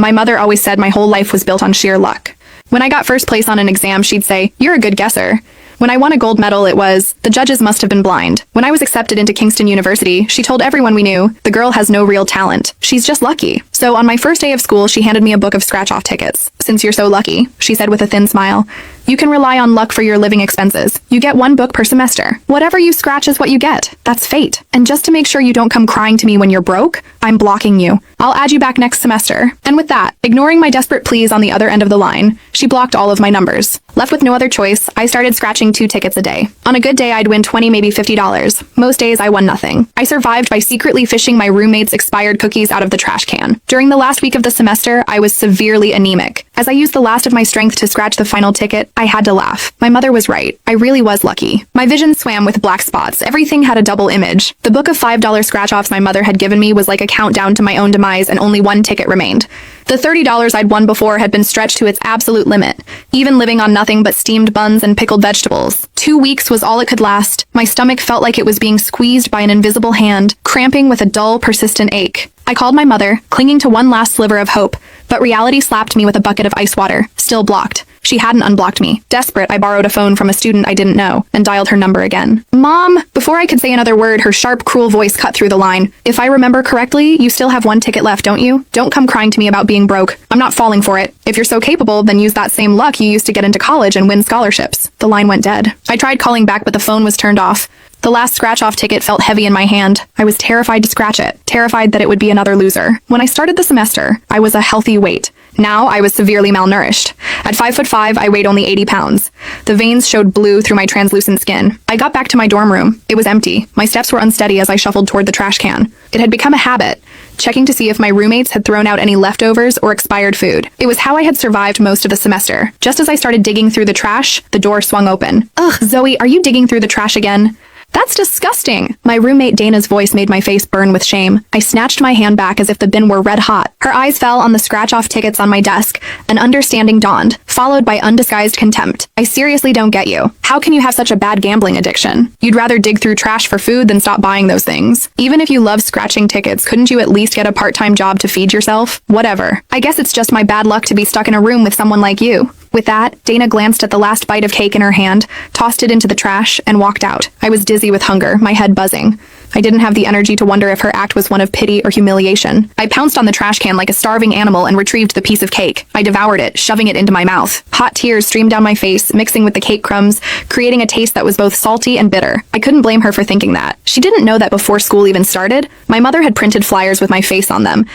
My mother always said my whole life was built on sheer luck. When I got first place on an exam, she'd say, "You're a good guesser." When I won a gold medal, it was, "The judges must have been blind." When I was accepted into Kingston University, she told everyone we knew, "The girl has no real talent. She's just lucky." So on my first day of school, she handed me a book of scratch-off tickets. "Since you're so lucky," she said with a thin smile, "you can rely on luck for your living expenses. You get one book per semester. Whatever you scratch is what you get. That's fate. And just to make sure you don't come crying to me when you're broke, I'm blocking you. I'll add you back next semester." And with that, ignoring my desperate pleas on the other end of the line, she blocked all of my numbers. Left with no other choice, I started scratching 2 tickets a day. On a good day, I'd win $20, maybe $50. Most days, I won nothing. I survived by secretly fishing my roommate's expired cookies out of the trash can. During the last week of the semester, I was severely anemic. As I used the last of my strength to scratch the final ticket, I had to laugh. My mother was right. I really was lucky. My vision swam with black spots. Everything had a double image. The book of $5 scratch-offs my mother had given me was like a countdown to my own demise, and only one ticket remained. The $30 I'd won before had been stretched to its absolute limit, even living on nothing but steamed buns and pickled vegetables. 2 weeks was all it could last. My stomach felt like it was being squeezed by an invisible hand, cramping with a dull, persistent ache. I called my mother, clinging to one last sliver of hope, but reality slapped me with a bucket of ice water, still blocked. She hadn't unblocked me. Desperate, I borrowed a phone from a student I didn't know and dialed her number again. "Mom!" Before I could say another word, her sharp, cruel voice cut through the line. "If I remember correctly, you still have 1 ticket left, don't you? Don't come crying to me about being broke. I'm not falling for it. If you're so capable, then use that same luck you used to get into college and win scholarships." The line went dead. I tried calling back, but the phone was turned off. The last scratch-off ticket felt heavy in my hand. I was terrified to scratch it, terrified that it would be another loser. When I started the semester, I was a healthy weight. Now I was severely malnourished. At 5'5", I weighed only 80 pounds. The veins showed blue through my translucent skin. I got back to my dorm room. It was empty. My steps were unsteady as I shuffled toward the trash can. It had become a habit, checking to see if my roommates had thrown out any leftovers or expired food. It was how I had survived most of the semester. Just as I started digging through the trash, the door swung open. "Ugh, Zoe, are you digging through the trash again?" "That's disgusting." My roommate Dana's voice made my face burn with shame. I snatched my hand back as if the bin were red hot. Her eyes fell on the scratch-off tickets on my desk. An understanding dawned, followed by undisguised contempt. "I seriously don't get you. How can you have such a bad gambling addiction? You'd rather dig through trash for food than stop buying those things. Even if you love scratching tickets, couldn't you at least get a part-time job to feed yourself? Whatever. I guess it's just my bad luck to be stuck in a room with someone like you." With that, Dana glanced at the last bite of cake in her hand, tossed it into the trash, and walked out. I was dizzy with hunger, my head buzzing. I didn't have the energy to wonder if her act was one of pity or humiliation. I pounced on the trash can like a starving animal and retrieved the piece of cake. I devoured it, shoving it into my mouth. Hot tears streamed down my face, mixing with the cake crumbs, creating a taste that was both salty and bitter. I couldn't blame her for thinking that. She didn't know that before school even started, my mother had printed flyers with my face on them,